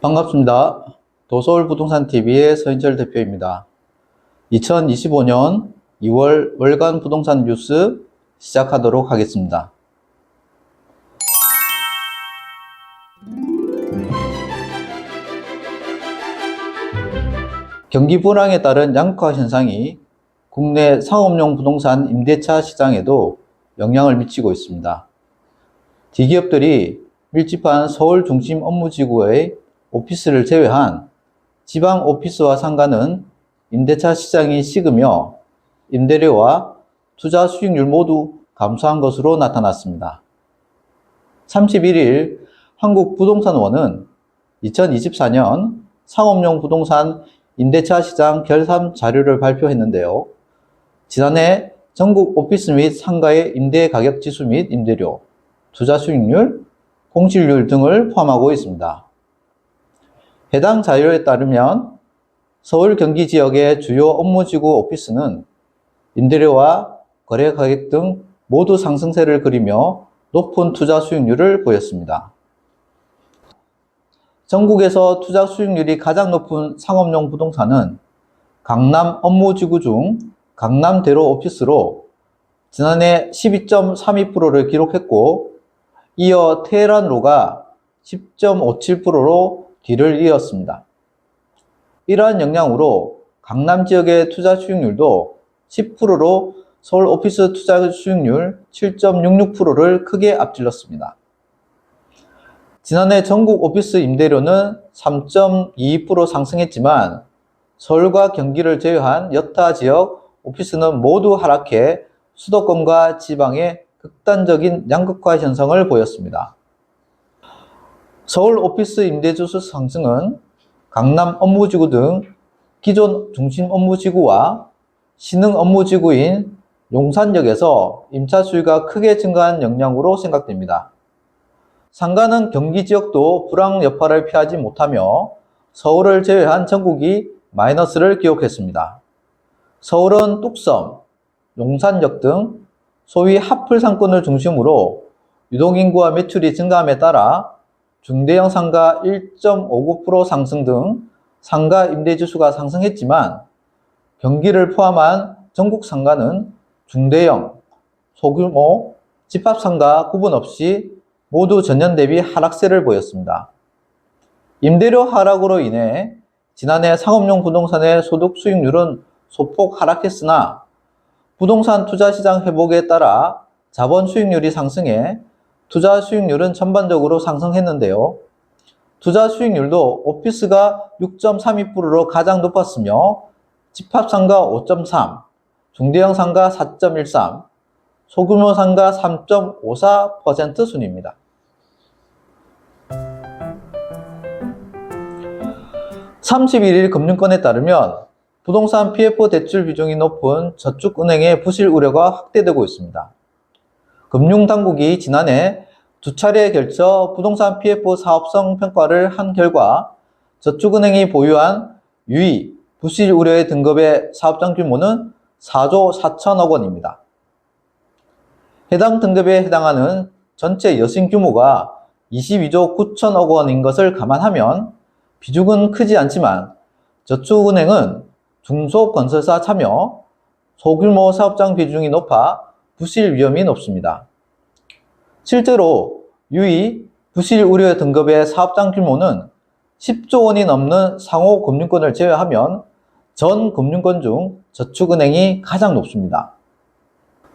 반갑습니다. 도서울부동산TV의 서인철 대표입니다. 2025년 2월 월간 부동산 뉴스 시작하도록 하겠습니다. 경기 불황에 따른 양극화 현상이 국내 상업용 부동산 임대차 시장에도 영향을 미치고 있습니다. 대기업들이 밀집한 서울 중심 업무지구의 오피스를 제외한 지방 오피스와 상가는 임대차 시장이 식으며 임대료와 투자 수익률 모두 감소한 것으로 나타났습니다. 31일 한국부동산원은 2024년 상업용 부동산 임대차 시장 결산 자료를 발표했는데요. 지난해 전국 오피스 및 상가의 임대 가격 지수 및 임대료, 투자 수익률, 공실률 등을 포함하고 있습니다. 해당 자료에 따르면 서울 경기 지역의 주요 업무지구 오피스는 임대료와 거래 가격 등 모두 상승세를 그리며 높은 투자 수익률을 보였습니다. 전국에서 투자 수익률이 가장 높은 상업용 부동산은 강남 업무지구 중 강남대로 오피스로 지난해 12.32%를 기록했고, 이어 테헤란로가 10.57%로 뒤를 이었습니다. 이러한 영향으로 강남 지역의 투자 수익률도 10%로 서울 오피스 투자 수익률 7.66%를 크게 앞질렀습니다. 지난해 전국 오피스 임대료는 3.22% 상승했지만 서울과 경기를 제외한 여타 지역 오피스는 모두 하락해 수도권과 지방의 극단적인 양극화 현상을 보였습니다. 서울 오피스 임대주수 상승은 강남 업무지구 등 기존 중심 업무지구와 신흥 업무지구인 용산역에서 임차 수요가 크게 증가한 영향으로 생각됩니다. 상가는 경기 지역도 불황 여파를 피하지 못하며 서울을 제외한 전국이 마이너스를 기록했습니다. 서울은 뚝섬, 용산역 등 소위 핫플 상권을 중심으로 유동인구와 매출이 증가함에 따라 중대형 상가 1.59% 상승 등 상가 임대지수가 상승했지만 경기를 포함한 전국 상가는 중대형, 소규모, 집합상가 구분 없이 모두 전년 대비 하락세를 보였습니다. 임대료 하락으로 인해 지난해 상업용 부동산의 소득 수익률은 소폭 하락했으나 부동산 투자시장 회복에 따라 자본 수익률이 상승해 투자 수익률은 전반적으로 상승했는데요. 투자 수익률도 오피스가 6.32%로 가장 높았으며 집합상가 5.3, 중대형 상가 4.13, 소규모 상가 3.54% 순입니다. (31일) 금융권에 따르면 부동산 PF 대출 비중이 높은 저축은행의 부실 우려가 확대되고 있습니다. 금융당국이 지난해 두 차례에 걸쳐 부동산 PF 사업성 평가를 한 결과 저축은행이 보유한 유의, 부실 우려의 등급의 사업장 규모는 4조 4천억 원입니다. 해당 등급에 해당하는 전체 여신 규모가 22조 9천억 원인 것을 감안하면 비중은 크지 않지만 저축은행은 중소건설사 참여, 소규모 사업장 비중이 높아 부실 위험이 높습니다. 실제로 유의, 부실 우려 등급의 사업장 규모는 10조 원이 넘는 상호 금융권을 제외하면 전 금융권 중 저축은행이 가장 높습니다.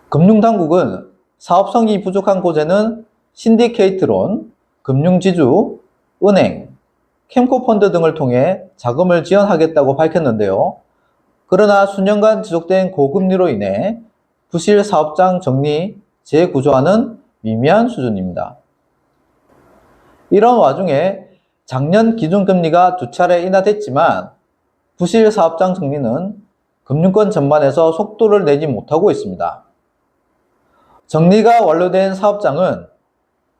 금융당국은 사업성이 부족한 곳에는 신디케이트론, 금융지주, 은행, 캠코펀드 등을 통해 자금을 지원하겠다고 밝혔는데요. 그러나 수년간 지속된 고금리로 인해 부실 사업장 정리, 재구조화는 미미한 수준입니다. 이런 와중에 작년 기준금리가 두 차례 인하됐지만 부실 사업장 정리는 금융권 전반에서 속도를 내지 못하고 있습니다. 정리가 완료된 사업장은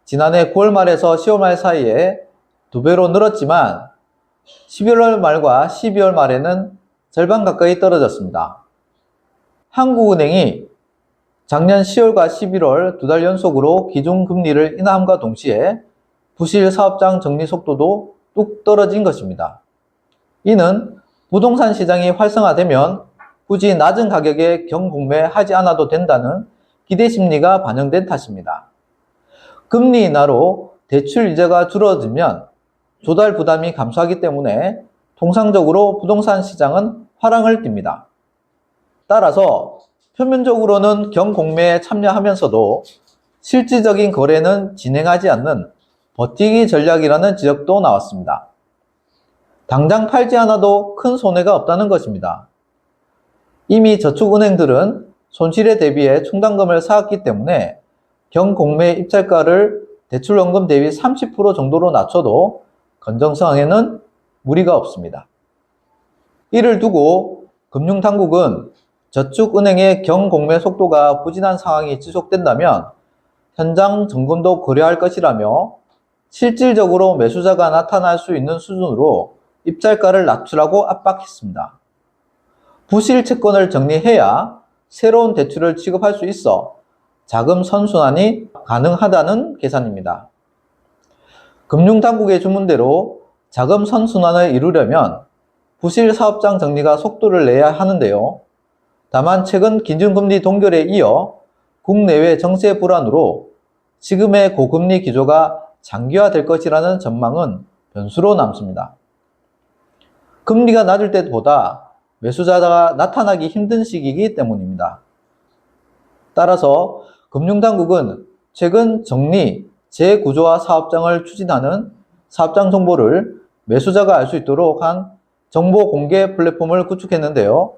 지난해 9월 말에서 10월 말 사이에 2배로 늘었지만 11월 말과 12월 말에는 절반 가까이 떨어졌습니다. 한국은행이 작년 10월과 11월 두 달 연속으로 기준금리를 인하함과 동시에 부실 사업장 정리 속도도 뚝 떨어진 것입니다. 이는 부동산 시장이 활성화되면 굳이 낮은 가격에 경공매하지 않아도 된다는 기대 심리가 반영된 탓입니다. 금리 인하로 대출 이자가 줄어들면 조달 부담이 감소하기 때문에 통상적으로 부동산 시장은 화랑을 띱니다. 따라서 표면적으로는 경공매에 참여하면서도 실질적인 거래는 진행하지 않는 버티기 전략이라는 지적도 나왔습니다. 당장 팔지 않아도 큰 손해가 없다는 것입니다. 이미 저축은행들은 손실에 대비해 충당금을 쌓았기 때문에 경공매 입찰가를 대출원금 대비 30% 정도로 낮춰도 건전성에는 무리가 없습니다. 이를 두고 금융당국은 저축은행의 경공매 속도가 부진한 상황이 지속된다면 현장 점검도 고려할 것이라며 실질적으로 매수자가 나타날 수 있는 수준으로 입찰가를 낮추라고 압박했습니다. 부실 채권을 정리해야 새로운 대출을 취급할 수 있어 자금 선순환이 가능하다는 계산입니다. 금융당국의 주문대로 자금 선순환을 이루려면 부실 사업장 정리가 속도를 내야 하는데요. 다만 최근 기준금리 동결에 이어 국내외 정세 불안으로 지금의 고금리 기조가 장기화될 것이라는 전망은 변수로 남습니다. 금리가 낮을 때보다 매수자가 나타나기 힘든 시기이기 때문입니다. 따라서 금융당국은 최근 정리, 재구조화 사업장을 추진하는 사업장 정보를 매수자가 알 수 있도록 한 정보 공개 플랫폼을 구축했는데요.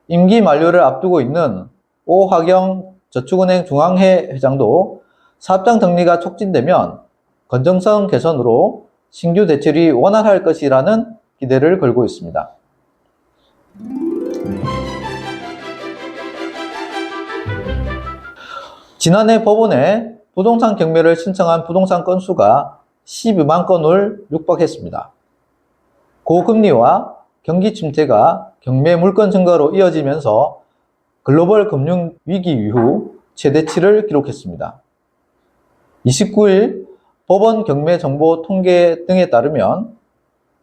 임기 만료를 앞두고 있는 오화경 저축은행 중앙회 회장도 사업장 정리가 촉진되면 건전성 개선으로 신규 대출이 원활할 것이라는 기대를 걸고 있습니다. 지난해 법원에 부동산 경매를 신청한 부동산 건수가 12만 건을 육박했습니다. 고금리와 경기 침체가 경매 물건 증가로 이어지면서 글로벌 금융 위기 이후 최대치를 기록했습니다. 29일 법원 경매 정보 통계 등에 따르면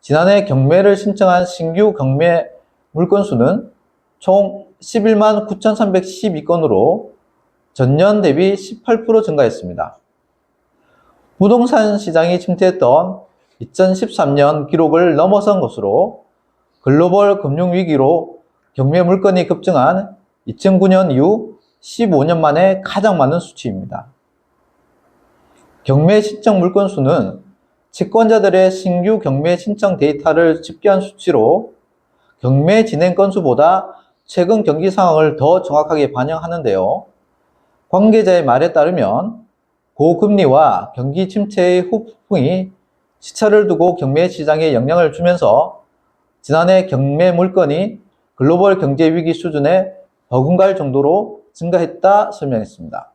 지난해 경매를 신청한 신규 경매 물건 수는 총 11만 9,312건으로 전년 대비 18% 증가했습니다. 부동산 시장이 침체했던 2013년 기록을 넘어선 것으로 글로벌 금융위기로 경매 물건이 급증한 2009년 이후 15년 만에 가장 많은 수치입니다. 경매 신청 물건 수는 채권자들의 신규 경매 신청 데이터를 집계한 수치로 경매 진행 건수보다 최근 경기 상황을 더 정확하게 반영하는데요. 관계자의 말에 따르면 고금리와 경기 침체의 후폭풍이 시차를 두고 경매 시장에 영향을 주면서 지난해 경매 물건이 글로벌 경제 위기 수준에 버금갈 정도로 증가했다 설명했습니다.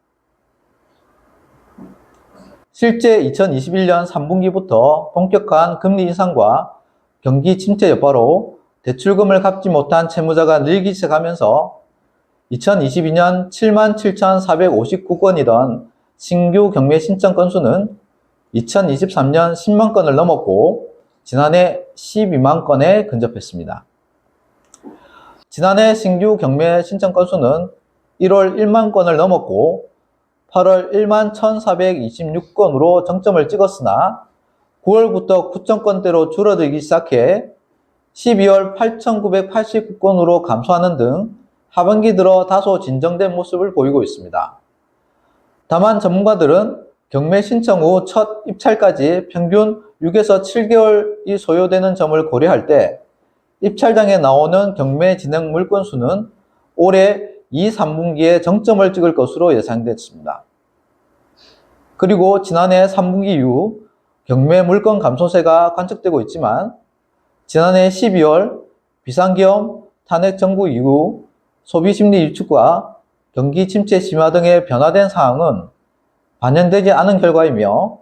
실제 2021년 3분기부터 본격화한 금리 인상과 경기 침체 여파로 대출금을 갚지 못한 채무자가 늘기 시작하면서 2022년 77,459건이던 신규 경매 신청 건수는 2023년 10만 건을 넘었고 지난해 12만 건에 근접했습니다. 지난해 신규 경매 신청 건수는 1월 1만 건을 넘었고 8월 1만 1,426건으로 정점을 찍었으나 9월부터 9,000건대로 줄어들기 시작해 12월 8,989건으로 감소하는 등 하반기 들어 다소 진정된 모습을 보이고 있습니다. 다만 전문가들은 경매 신청 후 첫 입찰까지 평균 6에서 7개월이 소요되는 점을 고려할 때 입찰장에 나오는 경매 진행 물건 수는 올해 2, 3분기에 정점을 찍을 것으로 예상됐습니다. 그리고 지난해 3분기 이후 경매 물건 감소세가 관측되고 있지만 지난해 12월 비상계엄 탄핵 정부 이후 소비심리 위축과 경기 침체 심화 등의 변화된 상황은 반영되지 않은 결과이며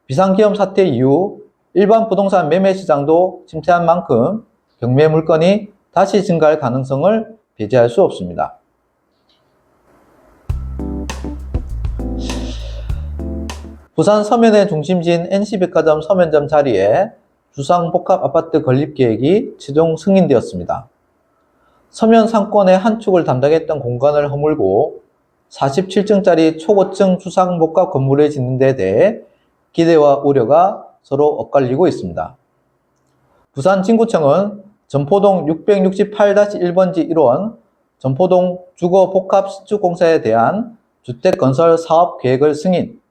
비상계엄 사태 이후 일반 부동산 매매 시장도 침체한 만큼 경매 물건이 다시 증가할 가능성을 배제할 수 없습니다. 부산 서면의 중심지인 NC백화점 서면점 자리에 주상복합아파트 건립계획이 최종 승인되었습니다. 서면 상권의 한 축을 담당했던 공간을 허물고 47층짜리 초고층 주상복합 건물을 짓는 데 대해 기대와 우려가 서로 엇갈리고 있습니다. 부산진구청은 전포동 668-1번지 1원 전포동 주거복합 신축공사에 대한 주택건설 사업계획을 승인,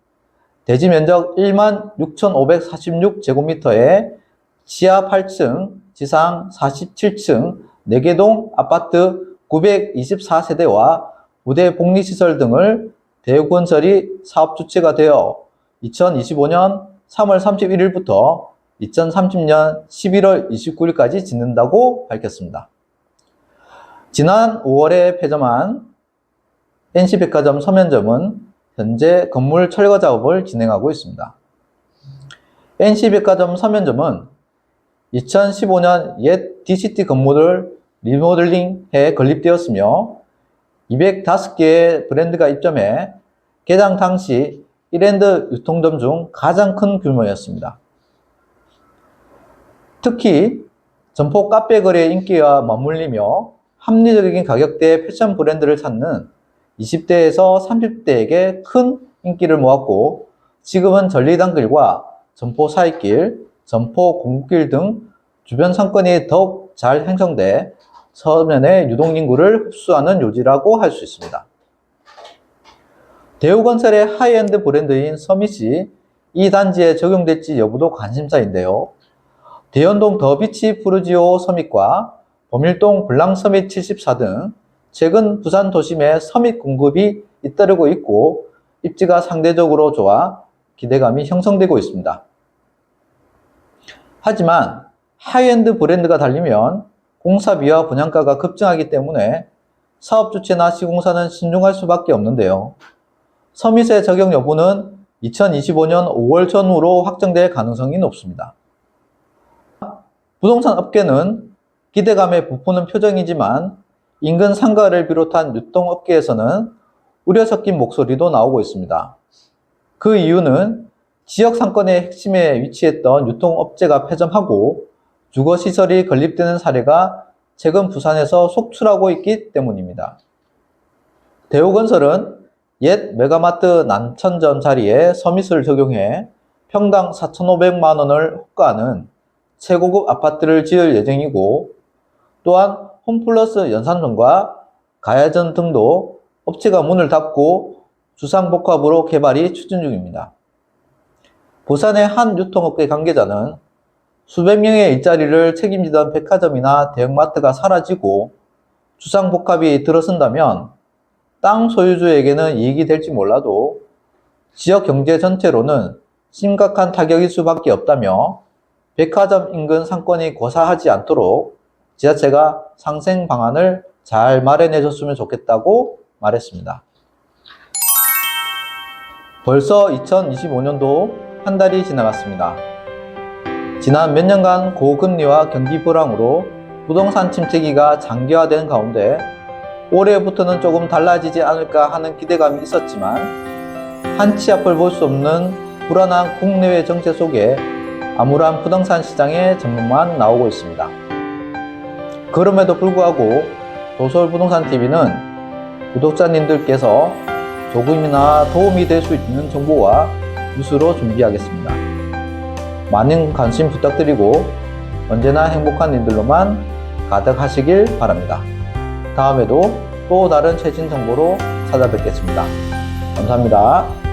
대지면적 16,546제곱미터에 지하 8층, 지상 47층, 4개동 아파트 924세대와 부대 복리시설 등을 대우건설이 사업 주체가 되어 2025년 3월 31일부터 2030년 11월 29일까지 짓는다고 밝혔습니다. 지난 5월에 폐점한 NC백화점 서면점은 현재 건물 철거 작업을 진행하고 있습니다. NC백화점 서면점은 2015년 옛 DCT 건물을 리모델링해 건립되었으며 205개의 브랜드가 입점해 개장 당시 1엔드 유통점 중 가장 큰 규모였습니다. 특히 점포 카페 거래의 인기와 맞물리며 합리적인 가격대의 패션 브랜드를 찾는 20대에서 30대에게 큰 인기를 모았고 지금은 전리단길과 점포 사이길, 점포 공국길 등 주변 상권이 더욱 잘 형성돼 서면의 유동인구를 흡수하는 요지라고 할 수 있습니다. 대우건설의 하이엔드 브랜드인 서밋이 이 단지에 적용될지 여부도 관심사인데요. 대연동 더비치 푸르지오 서밋과 범일동 블랑 서밋 74 등 최근 부산 도심에 서밋 공급이 잇따르고 있고 입지가 상대적으로 좋아 기대감이 형성되고 있습니다. 하지만 하이엔드 브랜드가 달리면 공사비와 분양가가 급증하기 때문에 사업 주체나 시공사는 신중할 수밖에 없는데요. 서밋의 적용 여부는 2025년 5월 전후로 확정될 가능성이 높습니다. 부동산 업계는 기대감에 부푸는 표정이지만 인근 상가를 비롯한 유통업계에서는 우려 섞인 목소리도 나오고 있습니다. 그 이유는 지역 상권의 핵심에 위치했던 유통업체가 폐점하고 주거시설이 건립되는 사례가 최근 부산에서 속출하고 있기 때문입니다. 대우건설은 옛 메가마트 난천점 자리에 서밋을 적용해 평당 4,500만 원을 호가하는 최고급 아파트를 지을 예정이고 또한 홈플러스 연산동과 가야전 등도 업체가 문을 닫고 주상복합으로 개발이 추진 중입니다. 부산의 한 유통업계 관계자는 수백 명의 일자리를 책임지던 백화점이나 대형마트가 사라지고 주상복합이 들어선다면 땅 소유주에게는 이익이 될지 몰라도 지역 경제 전체로는 심각한 타격일 수밖에 없다며 백화점 인근 상권이 고사하지 않도록 지자체가 상생 방안을 잘 마련해 줬으면 좋겠다고 말했습니다. 벌써 2025년도 한 달이 지나갔습니다. 지난 몇 년간 고금리와 경기 불황으로 부동산 침체기가 장기화된 가운데 올해부터는 조금 달라지지 않을까 하는 기대감이 있었지만 한치 앞을 볼 수 없는 불안한 국내외 정세 속에 암울한 부동산 시장의 전문만 나오고 있습니다. 그럼에도 불구하고 도솔부동산TV는 구독자님들께서 조금이나 도움이 될 수 있는 정보와 뉴스로 준비하겠습니다. 많은 관심 부탁드리고 언제나 행복한 일들로만 가득하시길 바랍니다. 다음에도 또 다른 최신 정보로 찾아뵙겠습니다. 감사합니다.